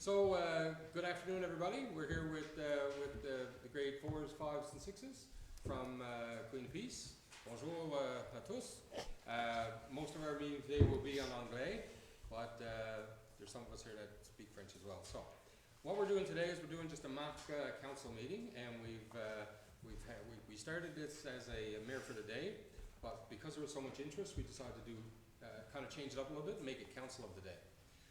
Good afternoon, everybody. We're here with the grade 4s, 5s, and 6s from Queen of Peace. Bonjour à tous. Most of our meeting today will be on anglais, but there's some of us here that speak French as well. So, what we're doing today is we're doing just a mock council meeting, and we started this as a mayor for the day, but because there was so much interest, we decided to do kind of change it up a little bit and make it council of the day.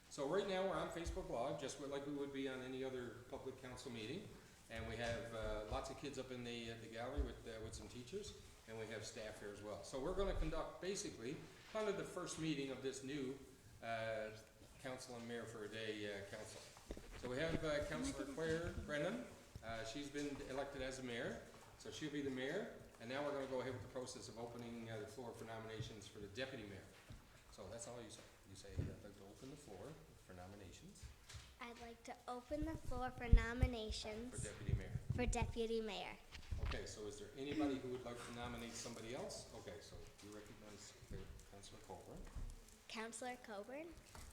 So right now we're on Facebook Live, just like we would be on any other public council meeting, and we have lots of kids up in the gallery with some teachers, and we have staff here as well. So we're going to conduct basically kind of the first meeting of this new council and mayor for a day council. So we have Councillor Claire Brennan. She's been elected as a mayor, so she'll be the mayor. And now we're going to go ahead with the process of opening the floor for nominations for the deputy mayor. So that's all you say. You say I'd like to open the floor for nominations. I'd like to open the floor for nominations. For deputy mayor. For deputy mayor. Okay, so is there anybody who would like to nominate somebody else? Okay, so you recognize Councillor Coburn. Councillor Coburn.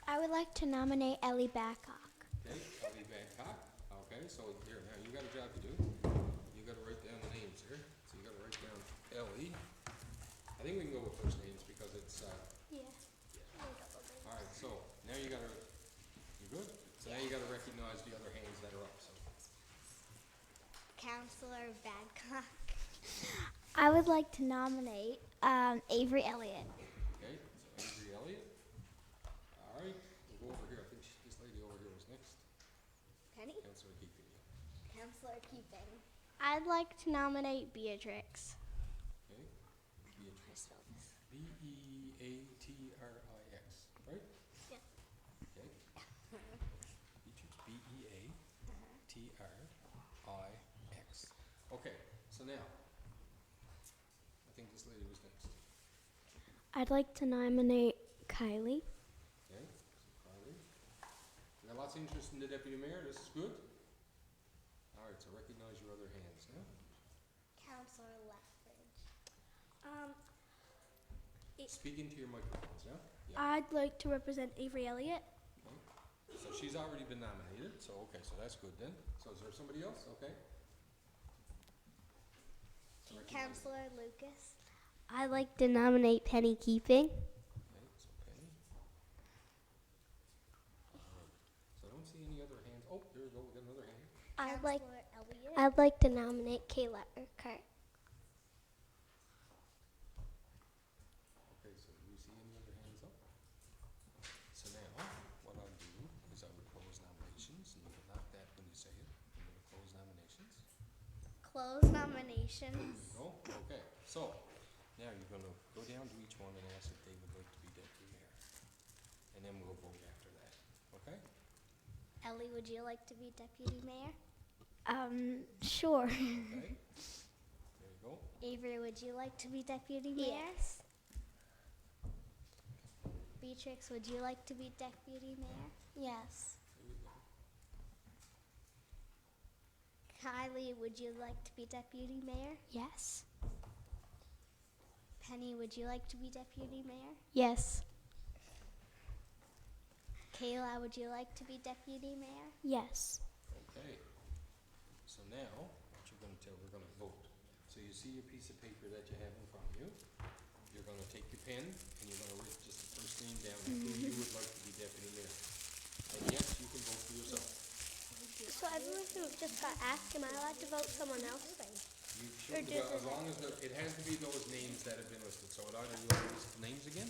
I would like to nominate Ellie Babcock. Okay, Ellie Babcock. Okay, so here, now you got a job to do. You got to write down the names here. So you got to write down Ellie. I think we can go with first names because it's, Yeah. all right, so now you got to, you good? So now you got to recognize the other hands that are up, so. Councillor Babcock. I would like to nominate Avery Elliott. Okay, so Avery Elliott. All right, we'll go over here. I think this lady over here was next. Penny. Councillor Keeping. Councillor Keeping. I'd like to nominate Beatrix. Okay, Beatrix. B-E-A-T-R-I-X, right? Yeah. Okay. Beatrix, B-E-A-T-R-I-X. Okay, so now, I think this lady was next. I'd like to nominate Kylie. Okay, so Carly. We got lots of interest in the deputy mayor. This is good. All right, so recognize your other hands now. Councillor Lethbridge. Speak into your microphones, yeah? Yeah. I'd like to represent Avery Elliott. Okay. So she's already been nominated, so okay, so that's good then. So is there somebody else? Okay. So recognize- Councillor Lucas. I'd like to nominate Penny Keeping. Okay, so Penny. All right. So I don't see any other hands. Oh, there we go, we got another hand. Councillor Elliott. I'd like to nominate Kayla Urquhart. Okay, so do you see any other hands up? So now, what I'll do is I would close nominations, and you can knock that when you say it. I'm gonna close nominations. Close nominations. Oh, okay. So, now you're gonna go down to each one and ask if they would like to be deputy mayor. And then we'll vote after that, okay? Ellie, would you like to be deputy mayor? Sure. Okay. There you go. Avery, would you like to be deputy mayor? Yes. Beatrix, would you like to be deputy mayor? Yes. There you go. Kylie, would you like to be deputy mayor? Yes. Penny, would you like to be deputy mayor? Yes. Kayla, would you like to be deputy mayor? Yes. Okay. So now, what you're gonna do, we're gonna vote. So you see your piece of paper that you have in front of you. You're gonna take your pen and you're gonna write just the first name down and who you would like to be deputy mayor. And yes, you can vote for yourself. So everyone who just got asked, am I allowed to vote someone else? You should, well, as long as it has to be those names that have been listed. So it either you want to list the names again?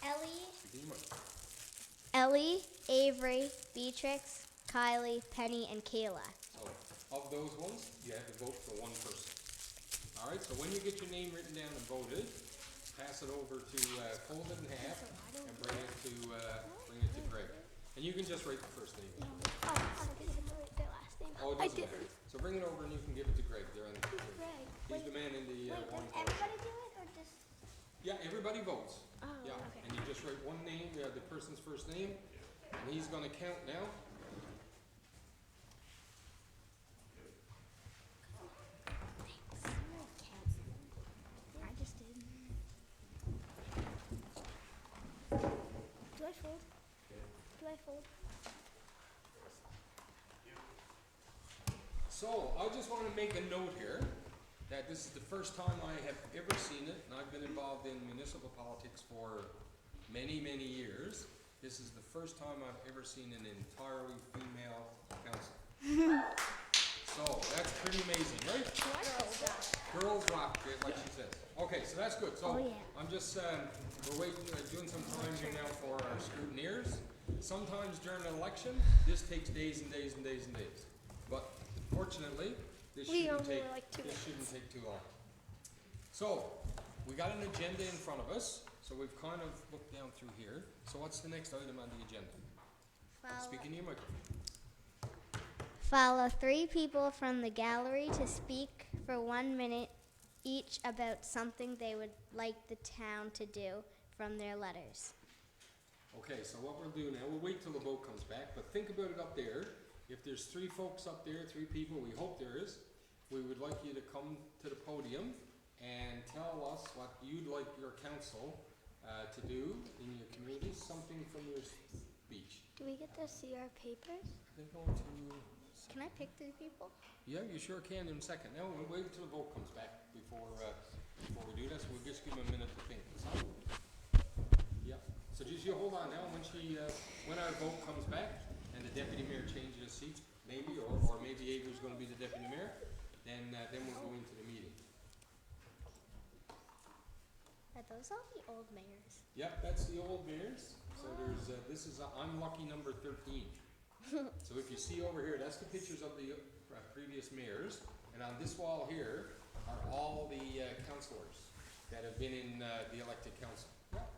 Ellie, Speak in your mic. Ellie, Avery, Beatrix, Kylie, Penny, and Kayla. So of those ones, you have to vote for one person. All right. So when you get your name written down and voted, pass it over to fold it in half and bring it to Greg. And you can just write the first name. Oh, I didn't write their last name. Oh, it doesn't matter. So bring it over and you can give it to Greg. They're on the Greg. He's the man in the orange. Everybody do it or just? Yeah, everybody votes. Oh, Yeah, okay. and you just write one name, the person's first name, and he's gonna count now. I just did. Do I fold? Do I fold? So, I just want to make a note here that this is the first time I have ever seen it, and I've been involved in municipal politics for many, many years. This is the first time I've ever seen an entirely female council. So, that's pretty amazing, right? Girls rock, like she says. Okay, so that's good. So, Oh, yeah. I'm just, we're waiting, doing some time here now for our scrutineers. Sometimes during an election, this takes days and days and days and days. But fortunately, this shouldn't take too long. So, we got an agenda in front of us. So we've kind of looked down through here. So what's the next item on the agenda? Speak into your microphone. Follow 3 people from the gallery to speak for 1 minute each about something they would like the town to do from their letters. Okay, so what we'll do now, we'll wait till the vote comes back, but think about it up there. If there's 3 folks up there, 3 people, we hope there is, we would like you to come to the podium and tell us what you'd like your council to do in your community, something from your speech. Do we get to see our papers? They're going to... Can I pick 3 people? Yeah, you sure can in a second. Now, we'll wait until the vote comes back before we do this. We'll just give them a minute to think. Yeah. So just you hold on now. When our vote comes back and the deputy mayor changes seats, maybe, or maybe Avery's going to be the deputy mayor, then we'll go into the meeting. Are those all the old mayors? Yep, that's the old mayors. So there's this is I'm lucky number 13. So if you see over here, that's the pictures of the previous mayors, and on this wall here are all the councillors that have been in the elected council. Yep.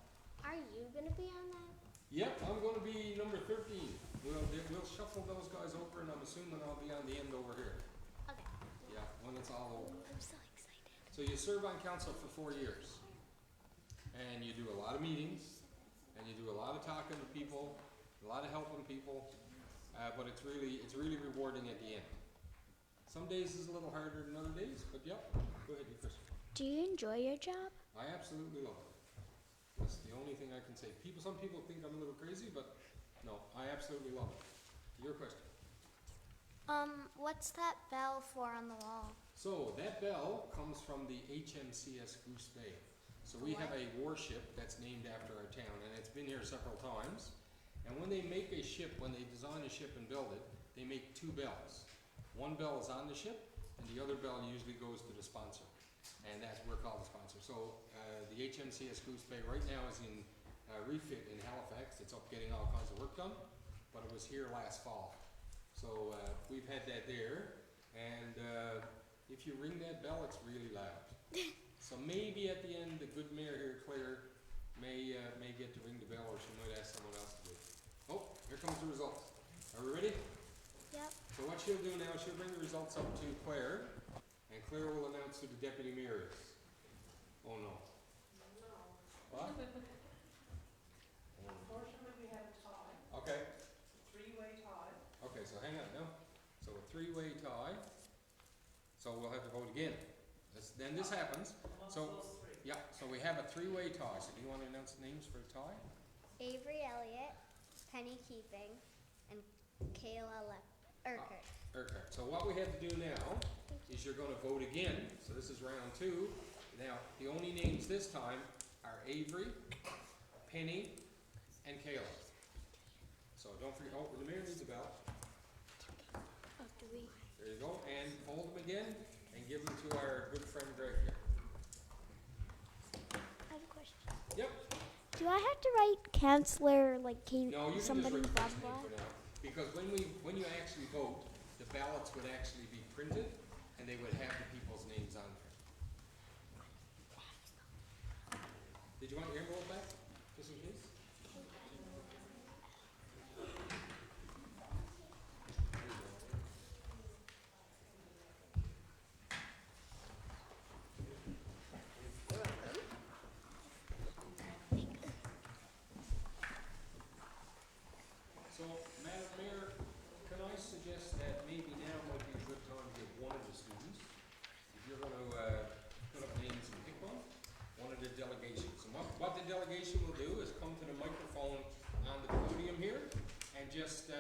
Are you going to be on that? Yep, I'm going to be number 13. We'll shuffle those guys over, and I'm assuming I'll be on the end over here. Okay. Yeah, when it's all over. I'm so excited. So you serve on council for 4 years, and you do a lot of meetings, and you do a lot of talking to people, a lot of helping people, but it's really rewarding at the end. Some days is a little harder than other days, but yep. Go ahead, Chris. Do you enjoy your job? I absolutely love it. That's the only thing I can say. Some people think I'm a little crazy, but no, I absolutely love it. Your question. What's that bell for on the wall? So that bell comes from the HMCS Goose Bay. So we have a warship that's named after our town, and it's been here several times. And when they make a ship, when they design a ship and build it, they make 2 bells. One bell is on the ship, and the other bell usually goes to the sponsor. And we're called the sponsor. So the HMCS Goose Bay right now is in refit in Halifax. It's up getting all kinds of work done, but it was here last fall. So we've had that there, and if you ring that bell, it's really loud. So maybe at the end, the good mayor here, Claire, may get to ring the bell, or she might ask someone else to do it. Oh, here comes the results. Are we ready? Yep. So what she'll do now, she'll bring the results up to Claire, and Claire will announce who the deputy mayor is. Oh no. No. What? Unfortunately, we had a tie, Okay. 3-way tie. Okay, so hang on now. So a 3-way tie. So we'll have to vote again. Then this happens. Amongst So, those 3. yeah, so we have a 3-way tie. So do you want to announce the names for the tie? Avery Elliott, Penny Keeping, and Kayla Urquhart. Okay, so what we have to do now is you're going to vote again. So this is round 2. Now, the only names this time are Avery, Penny, and Kayla. So don't forget, oh, the mayor needs a bell. Oh, do we? There you go, and fold them again, and give them to our good friend Greg here. I have a question. Yep. Do I have to write counselor, like, No, you can just somebody, write the blah, first name blah? for now. Because when you actually vote, the ballots would actually be printed, and they would have the people's names on there. Did you want your envelope back, just in case? So, Madam Mayor, can I suggest that maybe now might be a good time to give one of the students, if you're gonna, put up names and pick one of the delegations. And what the delegation will do is come to the microphone on the podium here and just,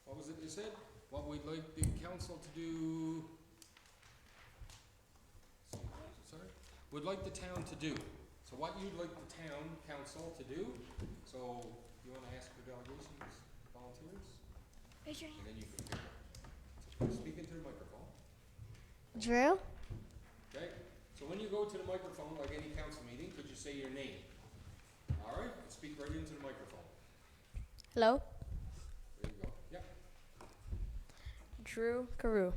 what was it you said? what we'd like the council to do, sorry, would like the town to do. So what you'd like the town council to do, so you wanna ask for delegations, volunteers? Raise your hand. And then you can pick one. So speak into the microphone. Drew? Okay, so when you go to the microphone, like any council meeting, could you say your name? All right, and speak right into the microphone. Hello, There you go. Yep. Drew Carew.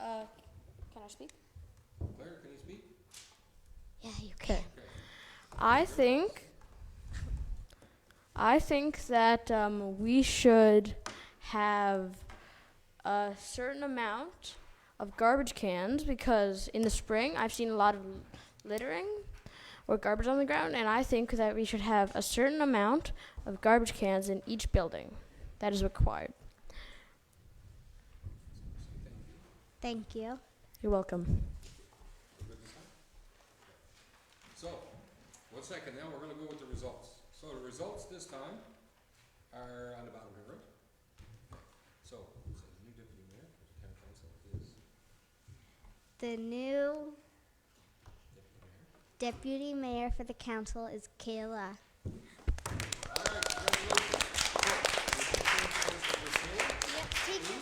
Oh. Can I speak? Claire, can you speak? Yeah, you can. Okay. I think that we should have a certain amount of garbage cans because in the spring I've seen a lot of littering or garbage on the ground, and I think that we should have a certain amount of garbage cans in each building that is required. Thank you. You're welcome. We're good this time? So, 1 second now, we're gonna go with the results. So the results this time are on the bottom here, right? Okay. So, the new deputy mayor, for the town council is The new deputy mayor. deputy mayor for the council is Kayla. All right, congratulations.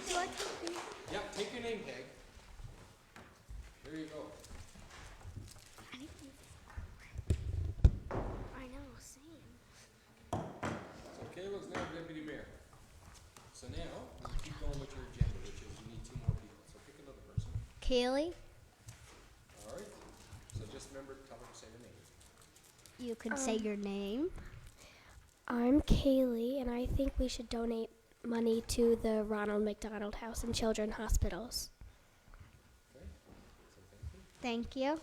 So, yep, take your name tag. There you go. I know, same. So Kayla's now deputy mayor. So now, you keep going with your agenda, which is you need 2 more people. So pick another person. Kaylee, All right. So just remember, tell her to say the name. you can say your name. I'm Kaylee, and I think we should donate money to the Ronald McDonald House and Children's Hospitals. Okay. So thank you. Thank you.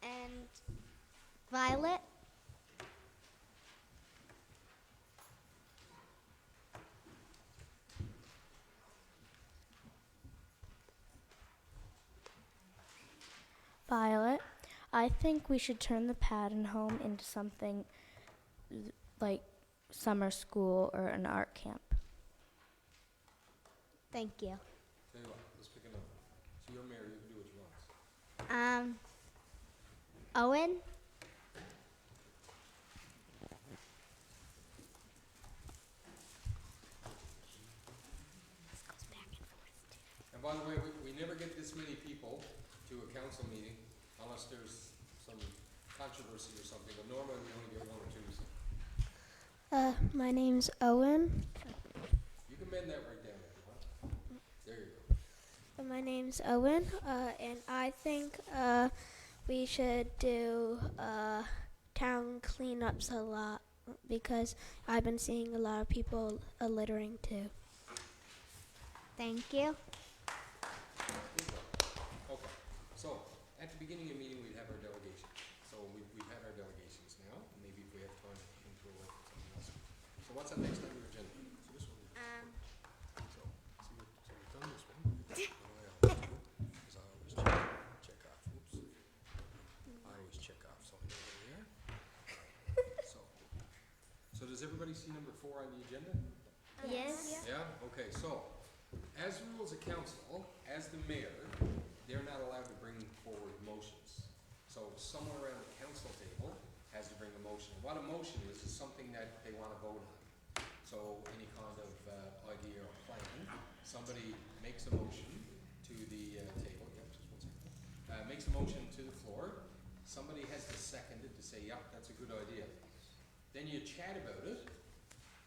And Violet, Violet, I think we should turn the Patton home into something like summer school or an art camp. thank you. Tell you what, let's pick another. So you're mayor, you can do what you want. Owen, And by the way, we never get this many people to a council meeting unless there's some controversy or something, but normally we only get 1 or 2. So My name's Owen. you can bend that right down if you want. There you go. My name's Owen, and I think we should do town cleanups a lot because I've been seeing a lot of people littering too. thank you. Good one. Okay, so at the beginning of the meeting, we'd have our delegation. So we've had our delegations now, and maybe if we have time into it, something else. So what's up next on your agenda? So this one. So we've done this one. What I always do is I always check off. Oops. I always check off so I know where we are. So does everybody see number 4 on the agenda? Yes. Yeah, okay, so, as rules of council, as the mayor, they're not allowed to bring forward motions. So someone around the council table has to bring a motion. What a motion is something that they wanna vote on. So any kind of, idea or plan, somebody makes a motion to the, table, yeah, just 1 second. Makes a motion to the floor, somebody has to second it to say, yep, that's a good idea. Then you chat about it,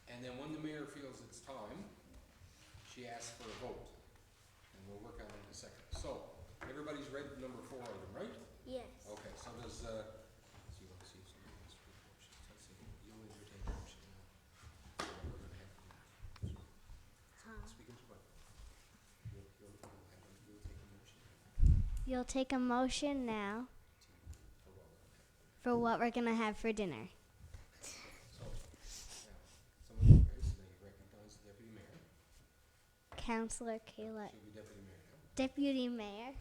and then when the mayor feels it's time, she asks for a vote. And we'll work on it in a second. So, everybody's read number 4 item, right? Yes. Okay, so does, so you want to see if somebody wants to read motions. Let's see, you'll entertain a motion now. So what we're gonna have to do. Speak into what? You'll take a motion You'll take a motion now for what we're gonna have. for what we're gonna have for dinner. So, now, someone, okay, so they recognize the deputy mayor. Counselor Kayla, She'll be deputy mayor now. deputy mayor.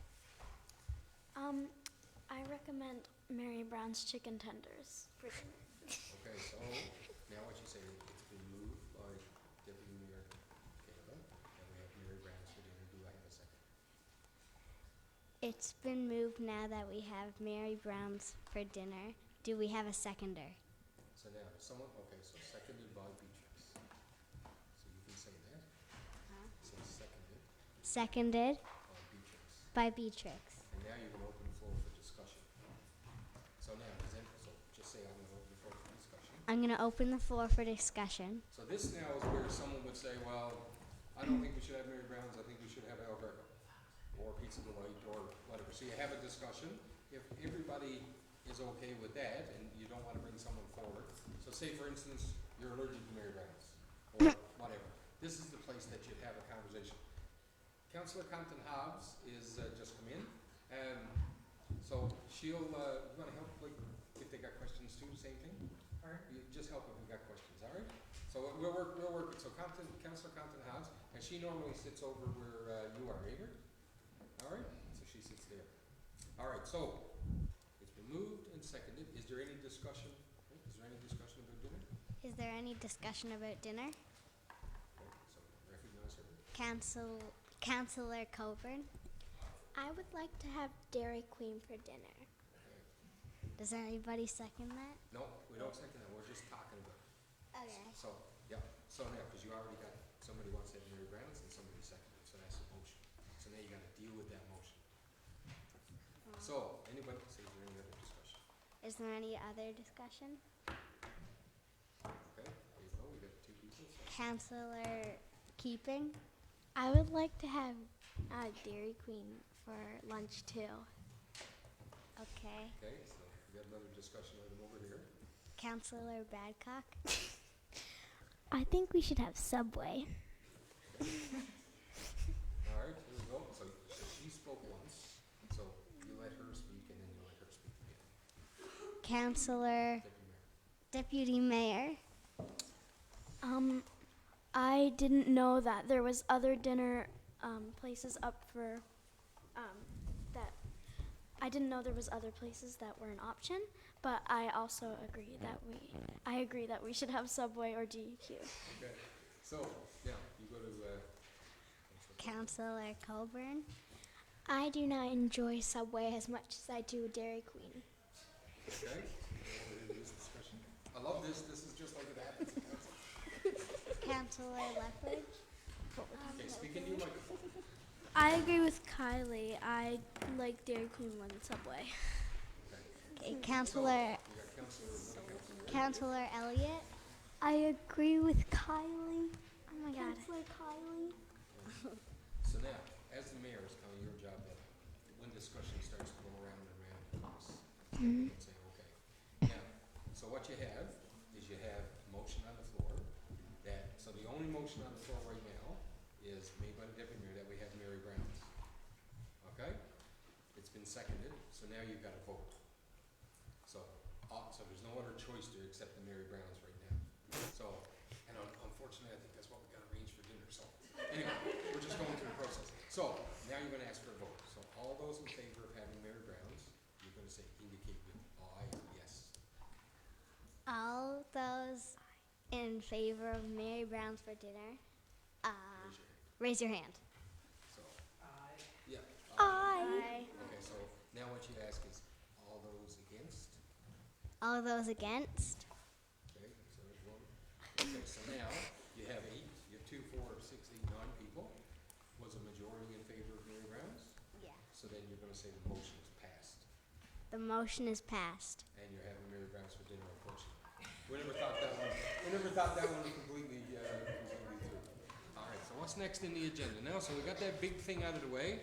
I recommend Mary Brown's chicken tenders for dinner. Okay, so now what you say, it's the It's been moved now that we have Mary Brown's for dinner. Do we have a seconder? So now, someone, okay, so seconded by Beatrix. So you can say that. So seconded Seconded by Beatrix. by Beatrix. And now you're gonna open the floor for discussion. So now, so just say I'm gonna open the floor for discussion. I'm going to open the floor for discussion. So this now is where someone would say, well, I don't think we should have Mary Brown's, I think we should have Al Greco, or Pizza Delight, or whatever. So you have a discussion. If everybody is okay with that, and you don't wanna bring someone forward, so say for instance, you're allergic to Mary Brown's, or whatever. This is the place that you'd have a conversation. Councillor Compton Hobbs is, just come in, so she'll, you wanna help, like, if they got questions too, same thing? All right, you just help if we got questions, all right? So we'll work, so Councillor Compton Hobbs, and she normally sits over where, you are, Ager? All right, so she sits there. All right, so, it's been moved and seconded. Is there any discussion? Is there any discussion about dinner? Is there any discussion about dinner? Okay, so recognize her. Councillor Coburn? I would like to have Dairy Queen for dinner. Okay. Does anybody second that? No, we don't second that, we're just talking about it. Okay. So, yeah, so now, because you already got, somebody wants to have Mary Brown's and somebody seconded, so that's the motion. So now you gotta deal with that motion. So, anybody, is there any other discussion? Is there any other discussion? Okay, there you go, we got two people, so. Councillor Keeping? I would like to have Dairy Queen for lunch too. Okay. Okay, so we got another discussion item over here. Councillor Badcock? I think we should have Subway. All right, here we go. So she spoke once, so you let her speak and then you let her speak again. Councillor Deputy Mayor. Deputy Mayor? I didn't know that there was other dinner places up for that. I didn't know there was other places that were an option, but I also agree that we should have Subway or DQ. Okay, so now you go to, Councillor Coburn? I do not enjoy Subway as much as I do Dairy Queen. okay, this discussion. I love this, this is just like it happens in council. Councillor Lethbridge? Okay, speak into your microphone. I agree with Kylie. I like Dairy Queen more than Subway. Okay, So, Councillor, you got Councillor. Councillor Elliott? I agree with Kylie. Oh my God. Councillor Kylie? So now, as the mayor, it's kind of your job that when discussion starts to go around and around, you just say, okay. Now, so what you have is you have a motion on the floor that, so the only motion on the floor right now is made by the deputy mayor that we have Mary Brown's. Okay? It's been seconded, so now you've got to vote. So, so there's no other choice to accept the Mary Brown's right now. So, and unfortunately, I think that's what we got arranged for dinner, so. Anyway, we're just going through the process. So, now you're gonna ask for a vote. So all those in favor of having Mary Brown's, you're gonna say indicate with aye or yes. All those in favor of Mary Brown's for dinner, Raise your hand. raise your hand. So, yeah. Aye. Okay, so now what you ask is all those against? All those against? Okay, so there's one. Okay, so now you have 8, you have 2, 4, 6, 8, 9 people. Was a majority in favor of Mary Brown's? Yeah. So then you're gonna say the motion is passed. The motion is passed. And you're having Mary Brown's for dinner, unfortunately. We never thought that one completely through. All right, so what's next in the agenda now? So we got that big thing out of the way,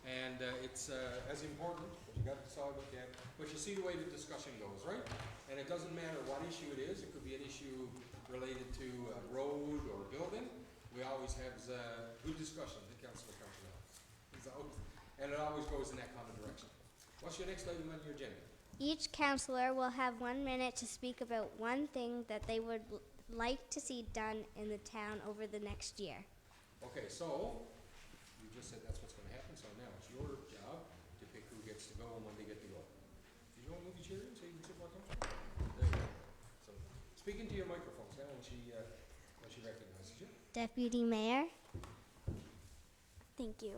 and it's as important, but you got to decide what you have. But you see the way the discussion goes, right? And it doesn't matter what issue it is. It could be an issue related to a road or a building. We always have good discussion at council council. And it always goes in that kind of direction. What's your next item on your agenda? Each councillor will have 1 minute to speak about one thing that they would like to see done in the town over the next year. Okay, so, you just said that's what's gonna happen, so now it's your job to pick who gets to go and when they get to go. You want to move your chair in so you can sit more comfortable? There you go. So, speak into your microphones now when she recognizes you. Deputy Mayor? Thank you.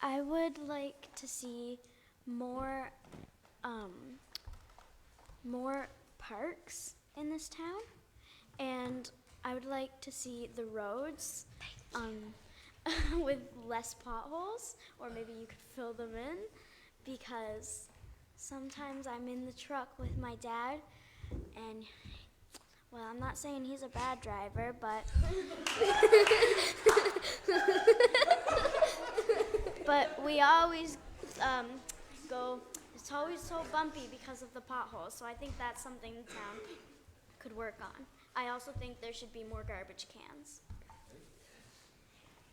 I would like to see more, more parks in this town, and I would like to see the roads with less potholes, or maybe you could fill them in, because sometimes I'm in the truck with my dad, and well, I'm not saying he's a bad driver, but but we always go. It's always so bumpy because of the potholes. So I think that's something the town could work on. I also think there should be more garbage cans.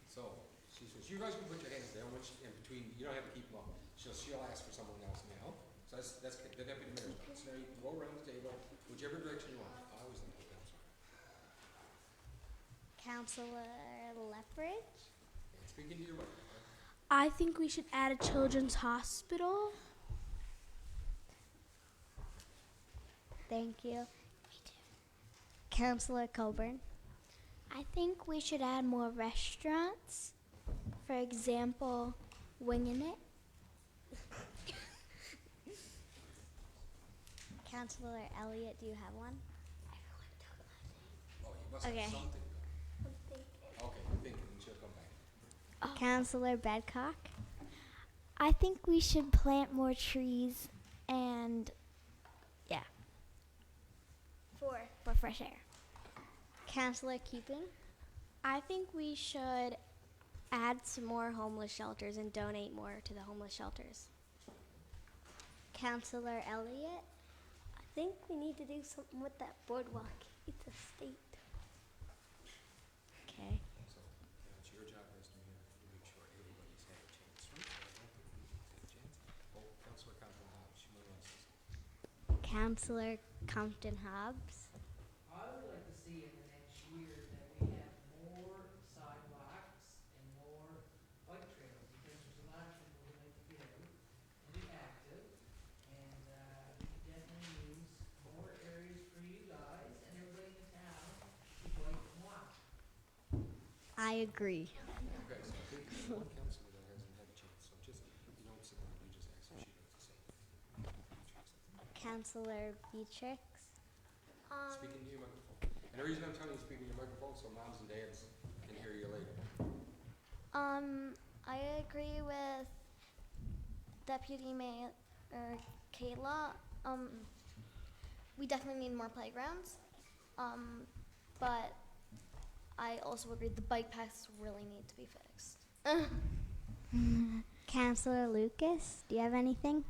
So, she says, you guys can put your hands down, which in between, you don't have to keep them up. She'll ask for someone else now. So that's the deputy mayor's job. So now you can go around the table, whichever direction you want. I always think that's Councillor Lethbridge? right. Speaking to your right. I think we should add a children's hospital. Thank you. Councillor Coburn? I think we should add more restaurants. For example, Winging It. Councillor Elliott, do you have one? Oh, you must Okay. have something. Okay, you're thinking, she'll come back. Councillor Badcock? I think we should plant more trees and, yeah, for fresh air. Councillor Keeping? I think we should add some more homeless shelters and donate more to the homeless shelters. Councillor Elliott? I think we need to do something with that boardwalk. It's a state. Okay. So, it's your job as to make sure everybody's had a chance, right? So I don't think we take a chance. Oh, Councillor Compton Hobbs, she might want to say something. Councillor Compton Hobbs? I would like to see in the next year that we have more sidewalks and more bike trails, because there's a lot of people who like to get out and be active, and, it definitely needs more areas for you guys and everybody in town to bike and walk. I agree. Okay, so I think there's one councillor that hasn't had a chance, so just, you don't sit down, you just ask if she'd like to say. Councillor Beatrix? Speaking to your microphone. And the reason I'm telling you to speak in your microphone, so moms and dads can hear you later. I agree with Deputy Mayor Kayla. We definitely need more playgrounds. But I also agree the bike paths really need to be fixed. Councillor Lucas, do you have anything?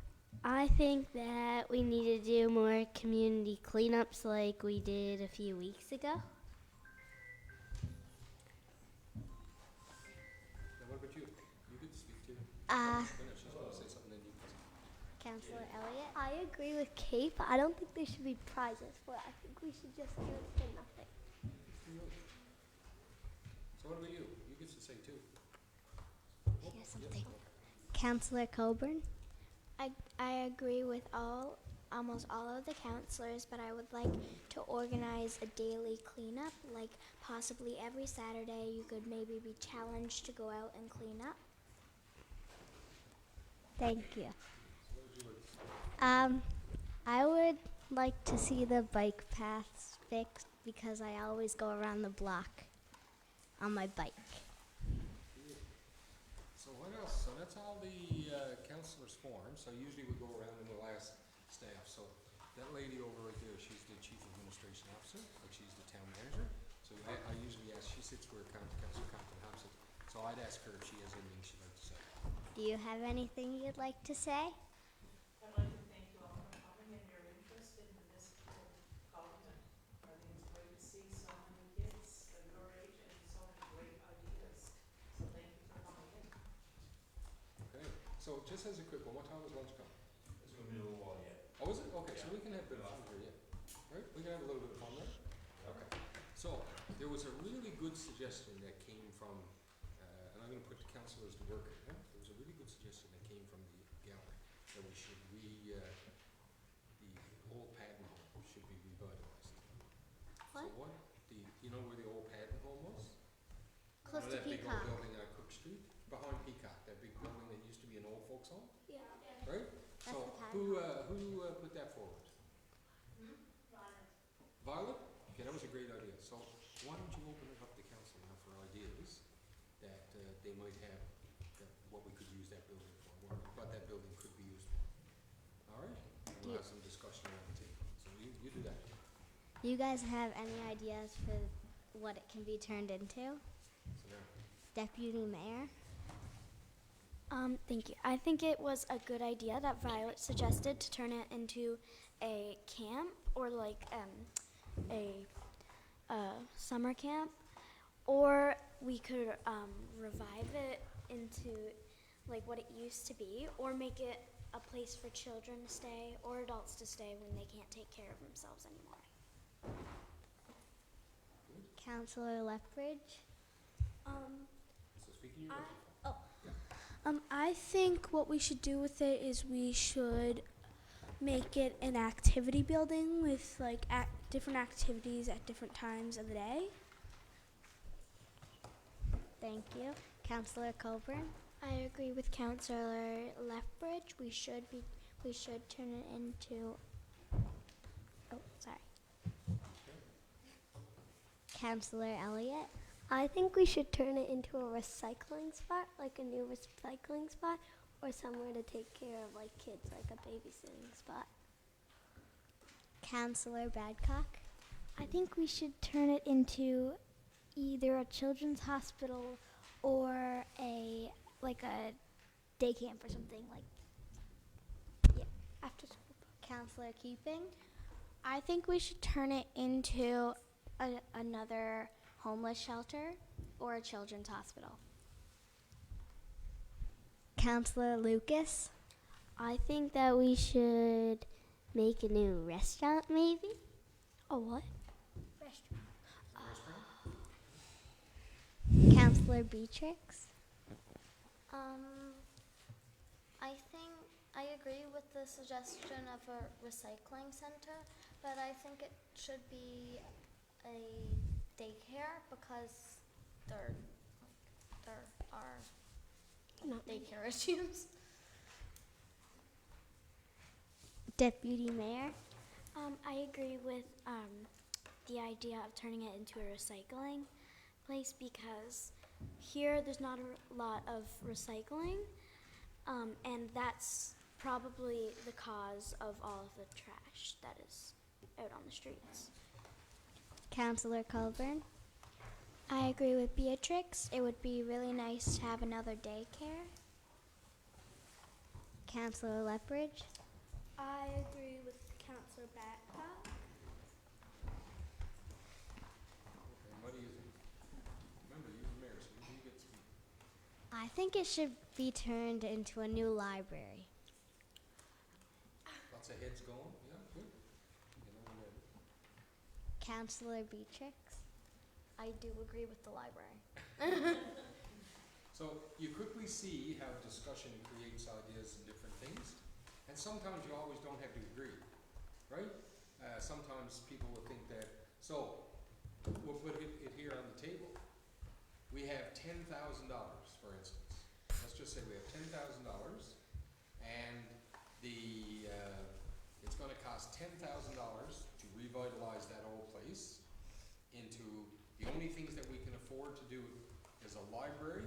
I think that we need to do more community cleanups like we did a few weeks ago. Now what about you? You could speak too. Uh, She's going to say something, then you can say. Councillor Elliott? I agree with Kate, but I don't think there should be prizes for it. I think we should just do it for nothing. So what about you? You get to say too. Here's something. Councillor Coburn? I agree with almost all of the counselors, but I would like to organize a daily cleanup, like possibly every Saturday you could maybe be challenged to go out and clean up. Thank you. I would like to see the bike paths fixed because I always go around the block on my bike. So what else? So that's all the councillors' forms. So usually we go around and we'll ask staff. So that lady over right there, she's the chief administration officer, but she's the town manager. So I usually ask, she sits where Councillor Compton Hobbs sits. So I'd ask her if she has anything she'd like to say. Do you have anything you'd like to say? I'd like to thank you all for coming and your interest in municipal government. I think it's great to see so many kids of your age and so many great ideas. So thank you for coming in. Okay. So just as a quick one, what time was lunch coming? It's gonna be a little while yet. Oh, is it? Okay, so we can have a bit of fun here, yeah. Right? We can have a little bit of fun, right? Okay. So there was a really good suggestion that came from, and I'm gonna put the councillors to work here. There was a really good suggestion that came from the gallery that we should the old Patton home should be revitalized. What? So what, you know where the old Patton home was? Close You know to that big Peacock. old building on Cook Street? behind Peacock, that big building that used to be an old folks home, Yeah. right? That's So the who put that forward? Violet? Okay, that was a great idea. So why don't you open it up to council now for ideas that they might have, that what we could use that building for, what that building could be used for. All right? And we'll have some discussion around the table. So you do that. Do you guys have any ideas for what it can be turned into? So there. Deputy Mayor? Thank you. I think it was a good idea that Violet suggested to turn it into a camp or like a summer camp, or we could revive it into like what it used to be, or make it a place for children to stay or adults to stay when they can't take care of themselves anymore. Councillor Lethbridge? So speaking of your I think what we should do with it is we should make it an activity building with like different activities at different times of the day. Thank you. Councillor Coburn? I agree with Councillor Lethbridge. We should turn it into. Oh, sorry. Councillor Elliott? I think we should turn it into a recycling spot, like a new recycling spot, or somewhere to take care of like kids, like a babysitting spot. Councillor Badcock? I think we should turn it into either a children's hospital or a day camp or something after school. Councillor Keeping? I think we should turn it into another homeless shelter or a children's hospital. Councillor Lucas? I think that we should make a new restaurant, maybe. A what? Councillor Beatrix? I think I agree with the suggestion of a recycling center, but I think it should be a daycare because there are daycare issues. Deputy Mayor? I agree with the idea of turning it into a recycling place because here there's not a lot of recycling, and that's probably the cause of all of the trash that is out on the streets. Councillor Colburn? I agree with Beatrix. It would be really nice to have another daycare. Councillor Lethbridge? I agree with Councillor Badcock. Okay, what do you think? Remember, you're the mayor, so you get to speak. I think it should be turned into a new library. Lots of heads going, yeah, good. You know, Councillor Beatrix? I do agree with the library. So you quickly see how discussion creates ideas and different things, and sometimes you always don't have to agree, right? Sometimes people will think that, so we'll put it here on the table. We have $10,000, for instance. Let's just say we have $10,000, and it's going to cost $10,000 to revitalize that old place into the only things that we can afford to do is a library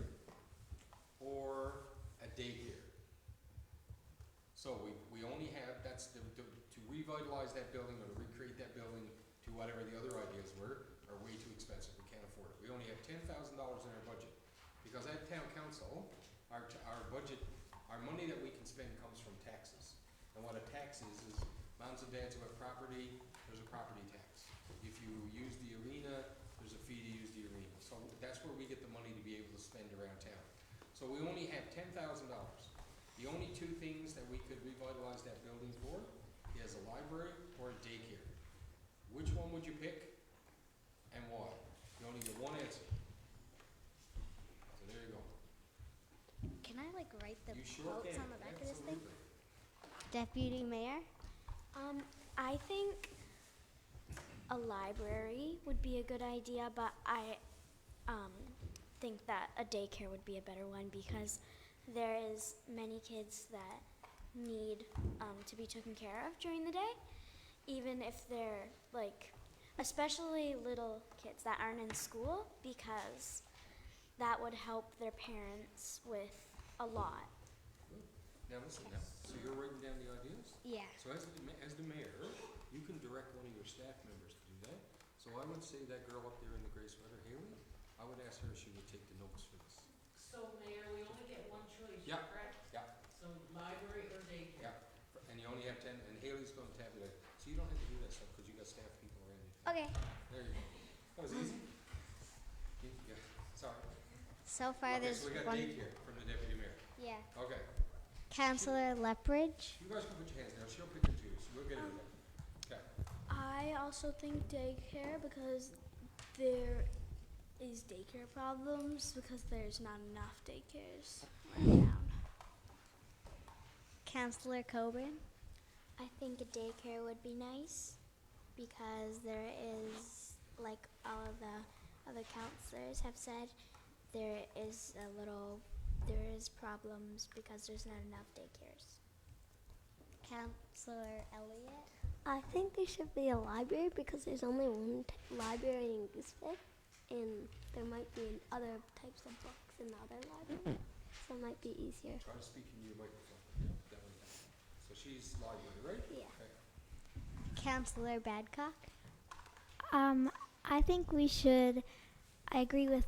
or a daycare. So we only have, to revitalize that building or to recreate that building to whatever the other ideas were are way too expensive. We can't afford it. We only have $10,000 in our budget. Because at town council, our budget, our money that we can spend comes from taxes. And what a tax is moms and dads who have property, there's a property tax. If you use the arena, there's a fee to use the arena. So that's where we get the money to be able to spend around town. So we only have $10,000. The only two things that we could revitalize that building for is a library or a daycare. Which one would you pick and why? You only get one answer. So there you go. Can I write the You sure quotes can. on the back of this thing? Absolutely. Deputy Mayor? I think a library would be a good idea, but think that a daycare would be a better one because there is many kids that need to be taken care of during the day, even if they're like, especially little kids that aren't in school, because that would help their parents with a lot. Now listen now, so you're writing down the ideas? Yeah. So as the mayor, you can direct one of your staff members to do that. So I would say that girl up there in the gray sweater, Haley, I would ask her if she would take the notes for this. So Mayor, we only get one choice, Yeah. correct? Yeah. So library or daycare? Yeah, and you only have 10, and Haley's gonna tabulate. So you don't have to do that stuff, because you got staff people around you. Okay. There you go. That was easy. Yeah, sorry. So far, Okay, there's so we got one. daycare from the deputy mayor. Yeah. Okay, Councillor Lethbridge. you guys can put your hands down, she'll pick and choose, we'll get into that. Okay, I also think daycare because there is daycare problems because there's not enough daycares around. Councillor Coburn. I think a daycare would be nice because there is, like all of the other counselors have said, there is problems because there's not enough daycares. Councillor Elliott. I think there should be a library because there's only one library in Gooseville, and there might be other types of books in the other library, so it might be easier. try to speak into your microphone. Yeah, that one down. So she's library, right? Yeah. Okay. Councillor Badcock. I think we should. I agree with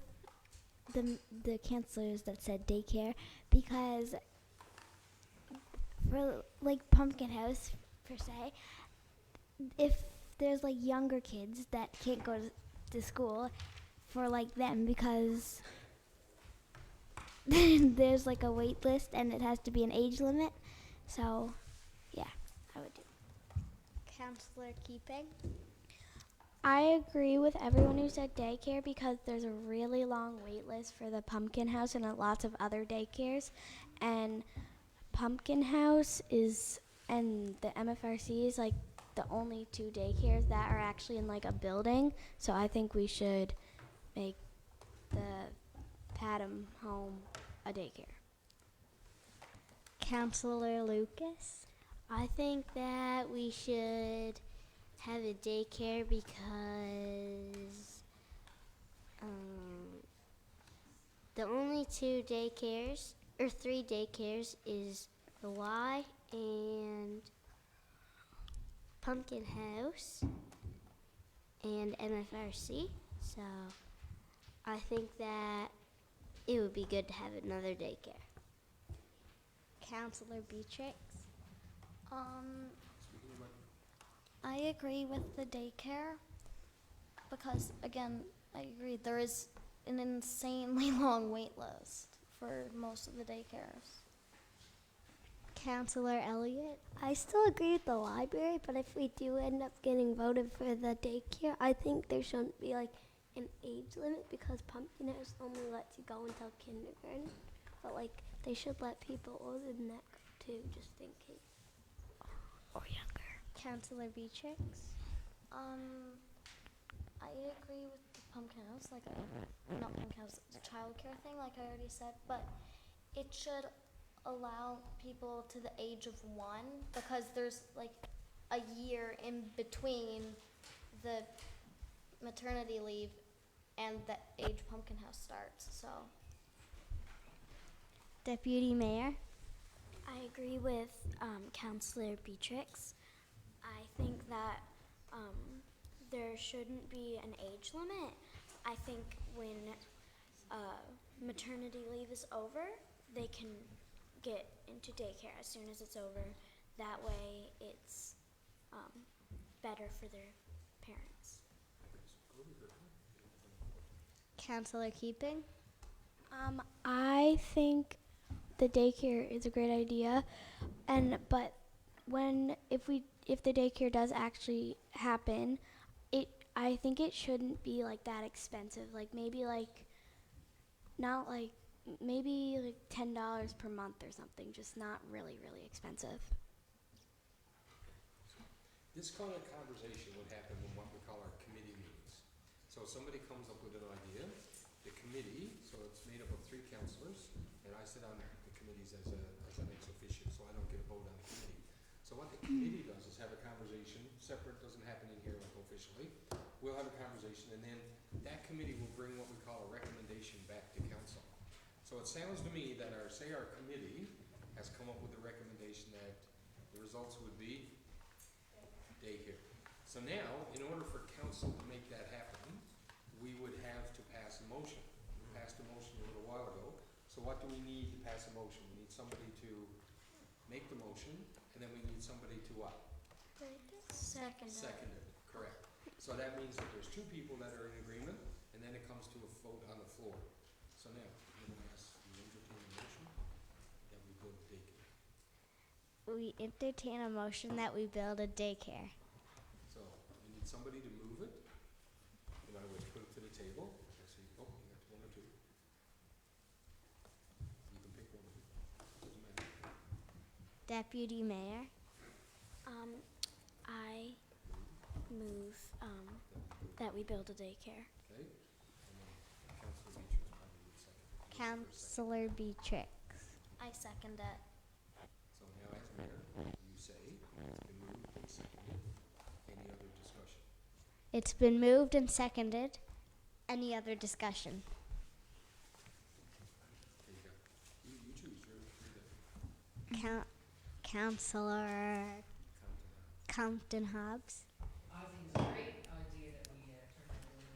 the councilors that said daycare because for like Pumpkin House per se, if there's like younger kids that can't go to school, for like them because there's like a wait list and it has to be an age limit. So, yeah, I would do. Councillor Keeping. I agree with everyone who said daycare because there's a really long wait list for the Pumpkin House and lots of other daycares. And Pumpkin House and the MFRC is like the only two daycares that are actually in like a building. So I think we should make the Padam home a daycare. Councillor Lucas. I think that we should have a daycare because the only two daycares, or three daycares, is the Y and Pumpkin House and MFRC. So I think that it would be good to have another daycare. Councillor Beatrix. Speak in your microphone. I agree with the daycare because, again, I agree there is an insanely long wait list for most of the daycares. Councillor Elliott. I still agree with the library, but if we do end up getting voted for the daycare, I think there shouldn't be like an age limit because Pumpkin House only lets you go until kindergarten. But like they should let people older than that go too, just in case. Or younger. Councillor Beatrix. I agree with the Pumpkin House, not Pumpkin House, the childcare thing, like I already said, but it should allow people to the age of 1 because there's like a year in between the maternity leave and the age Pumpkin House starts, so. Deputy Mayor. I agree with Councillor Beatrix. I think that there shouldn't be an age limit. I think when maternity leave is over, they can get into daycare as soon as it's over. That way it's better for their parents. Councillor Keeping. I think the daycare is a great idea, but if the daycare does actually happen, I think it shouldn't be like that expensive. Like maybe maybe $10 per month or something, just not really, really expensive. This kind of conversation would happen in what we call our committee meetings. So somebody comes up with an idea, the committee, so it's made up of 3 councillors, and I sit on the committees as an ex officio, so I don't get a vote on the committee. So what the committee does is have a conversation, separate, doesn't happen in here like officially. We'll have a conversation, and then that committee will bring what we call a recommendation back to council. So it sounds to me that our committee has come up with a recommendation that the results would be daycare. So now, in order for council to make that happen, we would have to pass a motion. We passed a motion a little while ago. So what do we need to pass a motion? We need somebody to make the motion, and then we need somebody to what? Second. Second it, correct. So that means that there's 2 people that are in agreement, and then it comes to a vote on the floor. So now, I'm going to ask you to entertain a motion that we build daycare. We entertain a motion that we build a daycare. So we need somebody to move it. In other words, put it to the table. Let's see. Oh, you got 1 or 2. You can pick one of them. Doesn't matter. Deputy Mayor. I move that we build a daycare. Okay. And then Councilor Beecher is probably the second. Councillor Beatrix. I second it. So now as mayor, you say it's been moved and seconded. Any other discussion? It's been moved and seconded. Any other discussion? There you go. You choose. You're the Councillor Compton. Compton Hobbs. I think it's a great idea that we turn that building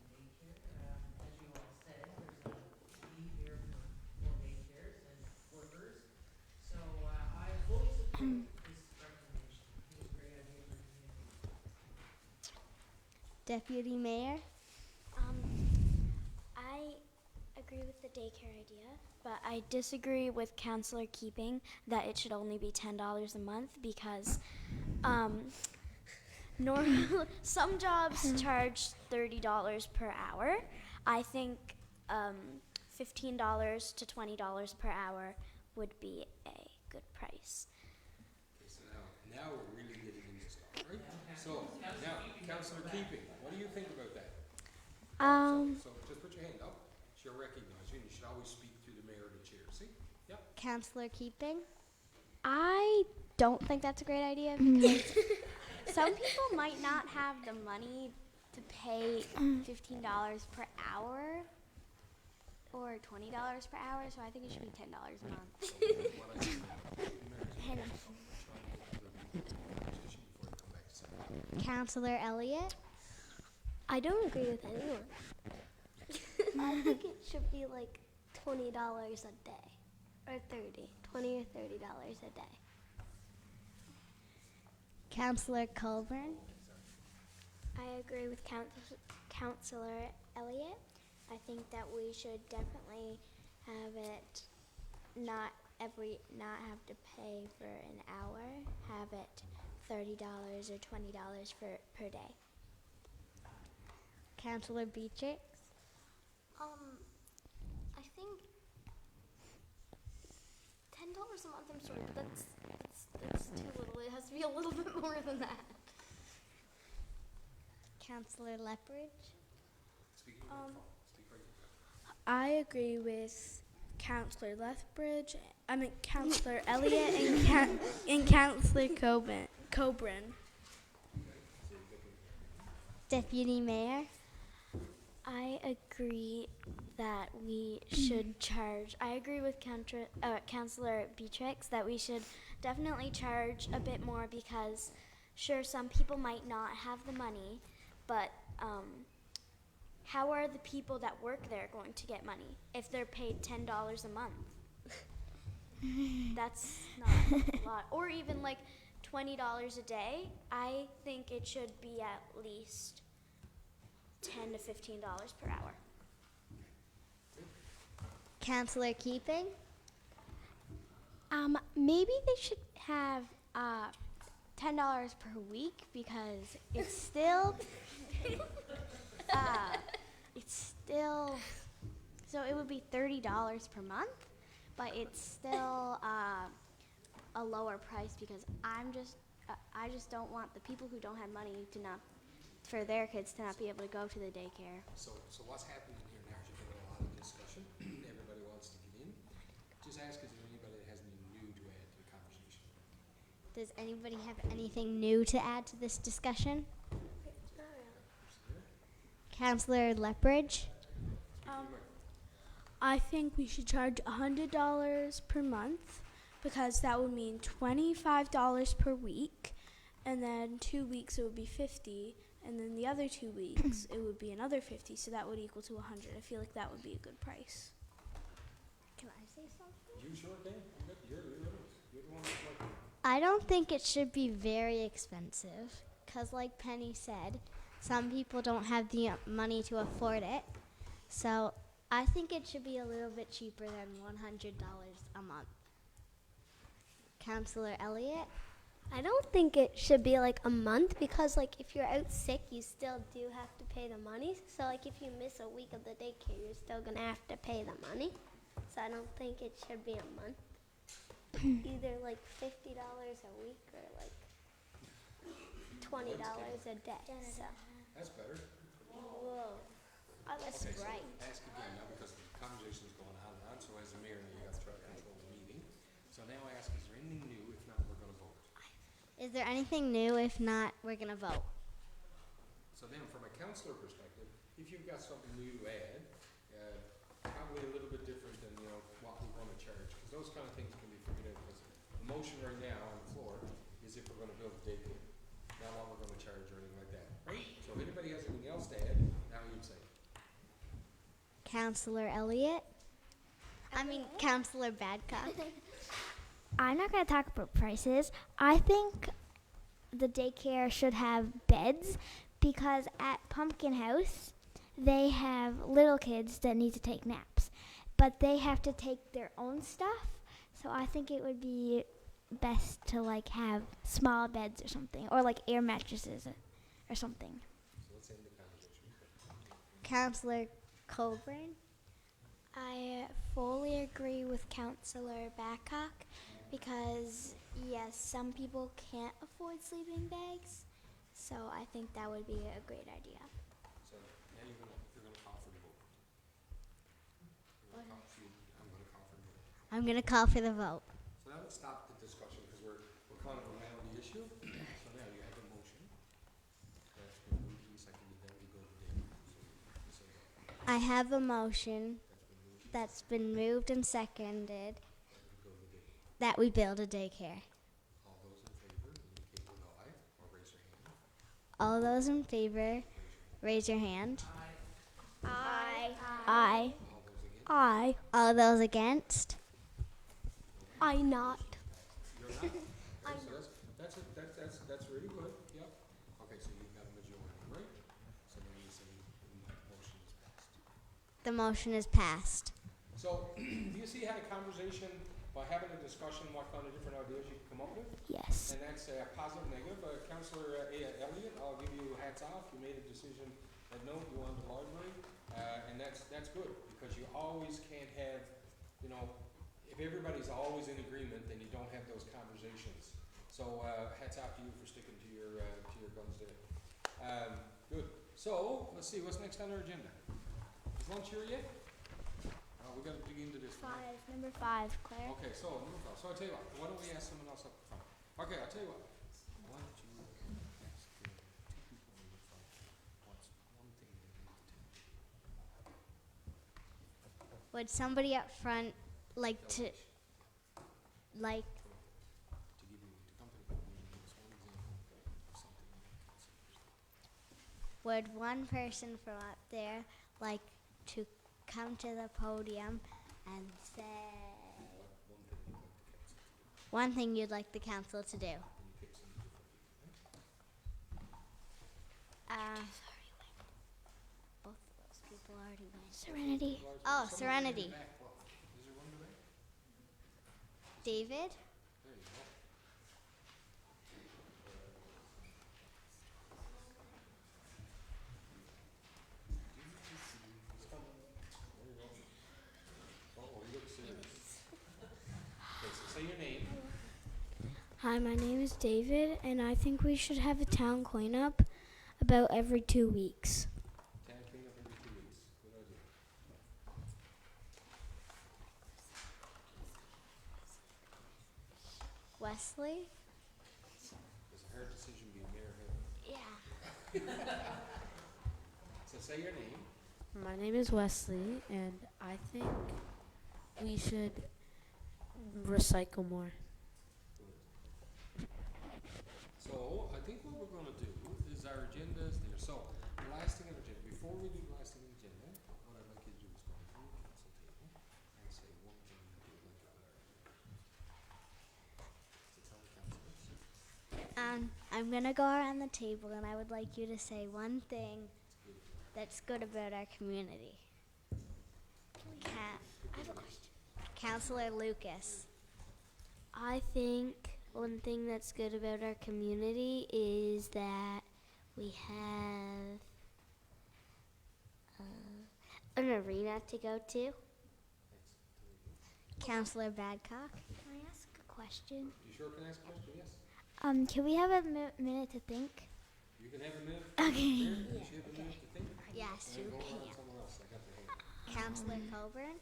into daycare. As you all said, there's a need here for daycares and workers. So I fully support this recommendation. I think it's a great idea for the community. Deputy Mayor. I agree with the daycare idea, but I disagree with Counselor Keeping that it should only be $10 a month because some jobs charge $30 per hour. I think $15 to $20 per hour would be a good price. Okay, so now we're really getting into stuff, right? So now, Councilor Keeping, what do you think about that? So just put your hand up. She'll recognize you, and you should always speak through the mayor or the chair. See? Yep. Councillor Keeping. I don't think that's a great idea because some people might not have the money to pay $15 per hour or $20 per hour, so I think it should be $10 a month. So what I think, the mayor's Councillor Elliott. I don't agree with anyone. I think it should be like $20 a day, or $20 or $30 a day. Councillor Colburn. I agree with Councillor Elliott. I think that we should definitely have it not have to pay for an hour. Have it $30 or $20 per day. Councillor Beatrix. I think $10 a month. I'm sorry, but that's too little. It has to be a little bit more than that. Councillor Lethbridge. Speaking of the phone, speak right to the I agree with Councillor Lethbridge. I mean Councillor Elliott and Councillor Coburn. Deputy Mayor. I agree that we should charge. I agree with Councillor Beatrix that we should definitely charge a bit more because, sure, some people might not have the money, but how are the people that work there going to get money if they're paid $10 a month? That's not a lot. Or even like $20 a day. I think it should be at least $10 to $15 per hour. Councillor Keeping. Maybe they should have $10 per week because it's still so it would be $30 per month, but it's still a lower price because I just don't want the people who don't have money to not for their kids to not be able to go to the daycare. So what's happening here now is you're getting a discussion. Everybody wants to get in. Just ask, is there anybody that has anything new to add to the conversation? Does anybody have anything new to add to this discussion? Counselor Lepridge? I think we should charge $100 per month because that would mean $25 per week, and then 2 weeks it would be $50, and then the other 2 weeks it would be another $50, so that would equal to $100. I feel like that would be a good price. Can I say something? You sure can. You're the one that's like, I don't think it should be very expensive because, like Penny said, some people don't have the money to afford it. So I think it should be a little bit cheaper than $100 a month. Counselor Elliott? I don't think it should be like a month because like if you're out sick, you still do have to pay the money. So like if you miss a week of the daycare, you're still gonna have to pay the money. So I don't think it should be a month. Either like $50 a week or like $20 a day. So. that's better. Whoa. Oh, that's Okay, so right. ask again now because the conversation's going on and on. So as the mayor, now you got to try to control the meeting. So now I ask, is there anything new? If not, we're going to vote. Is there anything new? If not, we're going to vote. So then, from a counselor perspective, if you've got something new to add, probably a little bit different than what we want to charge, because those kind of things can be figured out. Because the motion right now on the floor is if we're going to build a daycare, not what we're going to charge or anything like that. Right? So if anybody has anything else to add, now you'd say. Counselor Elliott? Counselor Badcock. I'm not going to talk about prices. I think the daycare should have beds because at Pumpkin House, they have little kids that need to take naps, but they have to take their own stuff. So I think it would be best to like have small beds or something, or like air mattresses or something. So let's end the conversation. Counselor Coburn? I fully agree with Counselor Babcock because, yes, some people can't afford sleeping bags, so I think that would be a great idea. So now you're gonna call for the vote. I'm gonna call for the vote. I'm going to call for the vote. So now let's stop the discussion because we're kind of around the issue. So now you have a motion. That's been moved and seconded. Then we go to David. So I have a motion that's been moved and seconded go to David. that we build a daycare. All those in favor indicate with aye or raise your hand. All those in favor, raise your hand. I. All those against. I. All those against? I not. You're not? Okay, so that's really good. Yep. Okay, so you've got a majority, right? So then you say the motion is passed. The motion is passed. So, do you see how the conversation, by having a discussion, what kind of different ideas you can come up with? Yes. And that's a positive, negative. Councillor Elliott, I'll give you hats off. You made a decision that no, you want the library, and that's good because you always can't have, if everybody's always in agreement, then you don't have those conversations. So hats off to you for sticking to your guns there. Good. So let's see what's next on our agenda. Is lunch here yet? We got to dig into this. one. Number 5, Claire. Okay, so number 5. So I tell you what. Why don't we ask someone else up front? Okay, I'll tell you what. Why don't you ask the 2 people in the front what's one thing they need to tell you? Would somebody up front like to, like, To give you the company, give us one example of something you consider. would one person from up there like to come to the podium and say One thing you'd like the council to do. one thing you'd like the council to do? And you pick some different people. Both of those people already went. Serenity. Oh, Someone Serenity. in the back. Well, is there one in the back? David? There you go. There you go. Oh, you look serious. Okay, so say your name. Hi, my name is David, and I think we should have a town cleanup about every 2 weeks. Town cleanup every 2 weeks. Good idea. Wesley. It's a hard decision being mayor, huh? Yeah. So say your name. My name is Wesley, and I think we should recycle more. So I think what we're going to do is our agenda is there. So the last thing on the agenda, before we do the last thing on the agenda, what I'd like you to do is go to the council table and say one thing that you would like to learn. So tell the councilors. I'm gonna go around the table, and I would like you to say one thing that's good about our community. I have a question. Councillor Lucas. I think one thing that's good about our community is that we have an arena to go to. Councillor Badcock. Can I ask a question? You sure can ask a question? Yes. Can we have a minute to think? You can have a minute. Okay. You should have a minute to think. Yes, And you then go on can. somewhere else. I got the hand. Councillor Coburn.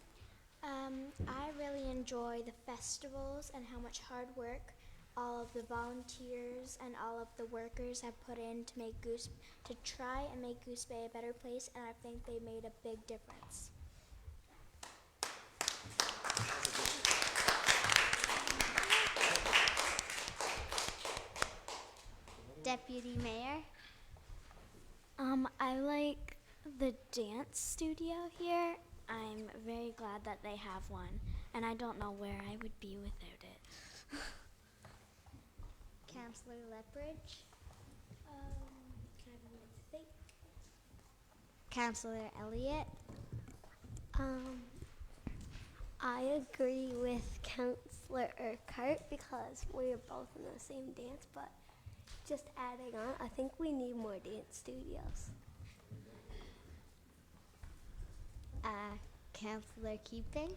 I really enjoy the festivals and how much hard work all of the volunteers and all of the workers have put in to make to try and make Goose Bay a better place, and I think they made a big difference. Deputy Mayor. I like the dance studio here. I'm very glad that they have one, and I don't know where I would be without it. Councillor Lethbridge. Can I have a minute to think? Councillor Elliott. I agree with Councillor Urquhart because we're both in the same dance, but just adding on, I think we need more dance studios. Councillor Keeping.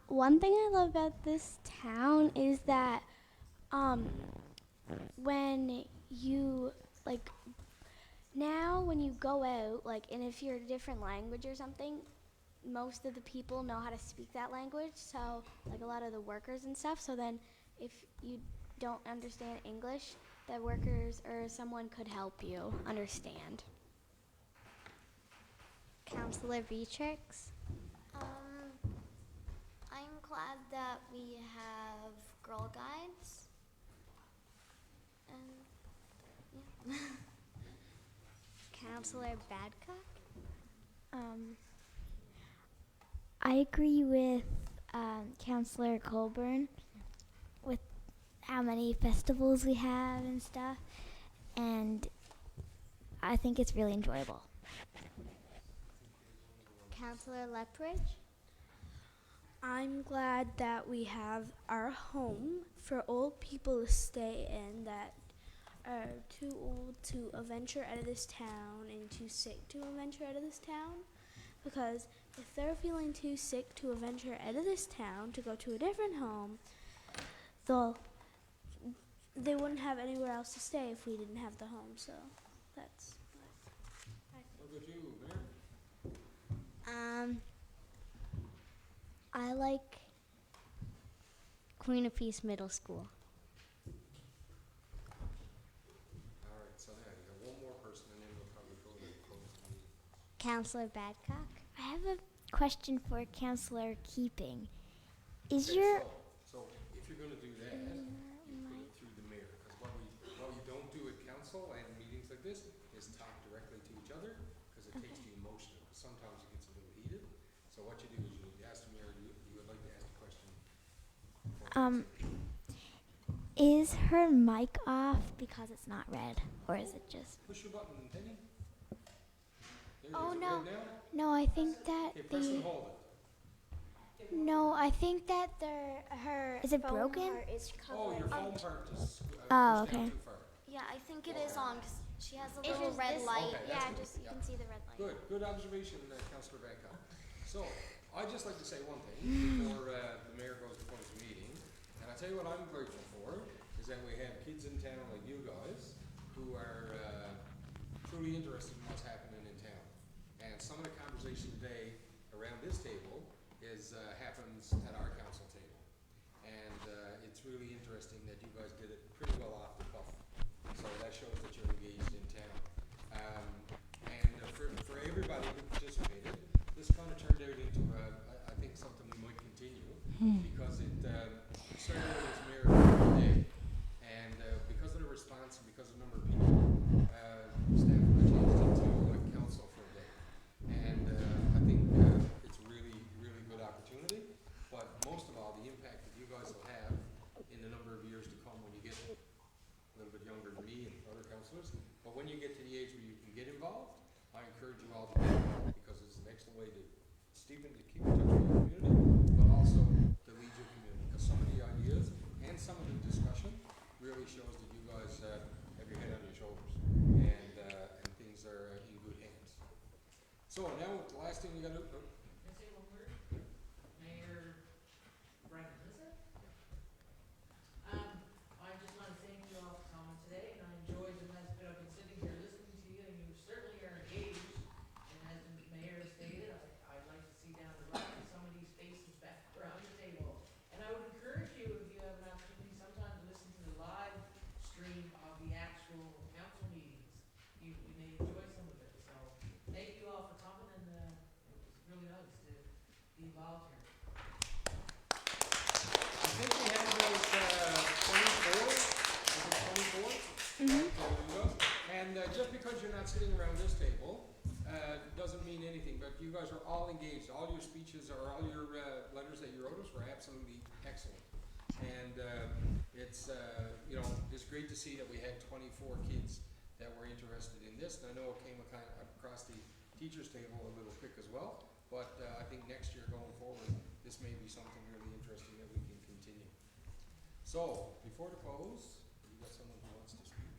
One thing I love about this town is that when you now when you go out, and if you're a different language or something, most of the people know how to speak that language, so a lot of the workers and stuff. So then if you don't understand English, the workers or someone could help you understand. Councillor Beatrix. I'm glad that we have Girl Guides. And Councillor Badcock. I agree with Councillor Colburn with how many festivals we have and stuff, and I think it's really enjoyable. Councillor Lethbridge. I'm glad that we have our home for old people to stay in that are too old to venture out of this town and too sick to venture out of this town. Because if they're feeling too sick to venture out of this town to go to a different home, they wouldn't have anywhere else to stay if we didn't have the home. So that's What about you, Mayor? I like Queen of Peace Middle School. All right, so now you got one more person, and then we'll probably go to close the meeting. Councillor Badcock. I have a question for Councillor Keeping. Is Okay, your so if you're going to do that, you put it through the mayor, because what you don't do at council and meetings like this is talk directly to each other, because it takes the emotion. Sometimes it gets a little heated. So what you do is you ask the mayor, you would like to ask a question. is her mic off because it's not red, or is it just? Push your button, Penny. There, Oh, is it no. red now? No, I think that Okay, press and hold it. No, I think that her Is it phone broken? part is Oh, covering. your phone part is Oh, pushed down okay. too far. yeah, I think it is on because she has a It's little just red this- light. Okay, Yeah, that's good. just you Yeah. can see the red light. Good observation, Councillor Badcock. So, I'd just like to say one thing before the mayor goes to close the meeting. And I'll tell you what I'm grateful for, is that we have kids in town like you guys who are truly interested in what's happening in town. And some of the conversation today around this table happens at our council table. And it's really interesting interesting that you guys did it pretty well off the cuff. So that shows that you're engaged in town. And for everybody who participated, this kind of turned out into, I think, something we might continue because it started out as mayor for a day. And because of the response and because of the number of people, staff changed it to council for a day. And I think it's a really, really good opportunity. But most of all, the impact that you guys will have in the number of years to come when you get a little bit younger than me and other councillors. But when you get to the age where you can get involved, I encourage you all to get involved because it's an excellent way to keep in touch with your community, but also to lead your community. Because some of the ideas and some of the discussion really shows that you guys have your head on your shoulders and things are in good hands. So now the last thing we got to do. Can I say one word? Mayor Brennan, is it? I just want to thank you all for coming today, and I enjoyed the nice bit. I've been sitting here listening to you, and you certainly are engaged. And as the mayor stated, I'd like to see down the line some of these faces back around the table. And I would encourage you, if you have an opportunity sometime, to listen to the live stream of the actual council meetings. You may enjoy some of it. So thank you all for coming, and it was really nice to be involved here. I think we have about 24. Is it 24? And just because you're not sitting around this table doesn't mean anything. But you guys are all engaged. All your speeches or all your letters that you wrote us were absolutely excellent. And it's it's great to see that we had 24 kids that were interested in this. And I know it came across the teachers' table a little quick as well. But I think next year going forward, this may be something really interesting that we can continue. So, before the close, you got someone who wants to speak?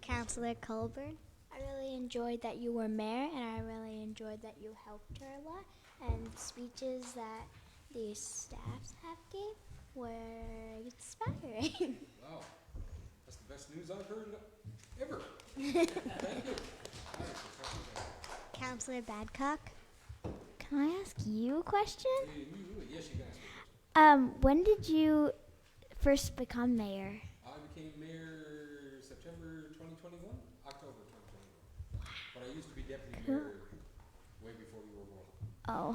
Councillor Colburn. I really enjoyed that you were mayor, and I really enjoyed that you helped her a lot. And speeches that the staffs have gave were inspiring. Wow, that's the best news I've heard ever. Thank you. Councillor Badcock. Can I ask you a question? Yes, you can ask me a question. When did you first become mayor? I became mayor September 2021, October 2021. But I used to be deputy mayor way before you were born. Oh.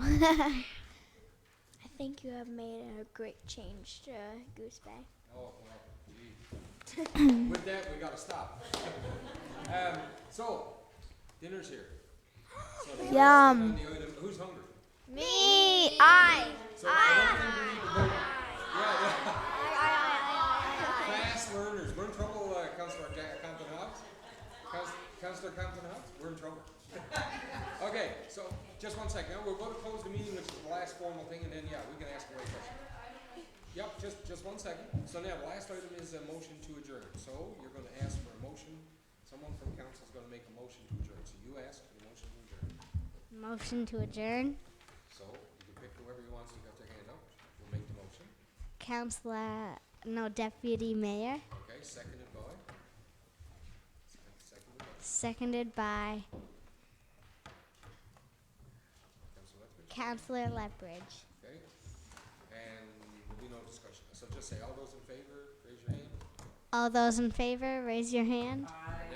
I think you have made a great change to Goose Bay. Oh, well, gee. With that, we got to stop. So, dinner's here. So the Yum. on the item, who's hungry? Me. So I don't think we need to vote. Fast learners. We're in trouble, Councillor Compton Hobbs. Councillor Compton Hobbs, we're in trouble. Okay, so just one second. Now we're going to close the meeting, which is the last formal thing, and then we can ask away questions. Yep, just 1 second. So now the last item is a motion to adjourn. So you're going to ask for a motion. Someone from council is going to make a motion to adjourn. So you ask for the motion to adjourn. Motion to adjourn. So you can pick whoever you want to got their hand up. We'll make the motion. Deputy Mayor. Okay, seconded by? Seconded by? Seconded by Councillor Lethbridge. Okay, and there'll be no discussion. So just say all those in favor, raise your hand. All those in favor, raise your hand. Aye.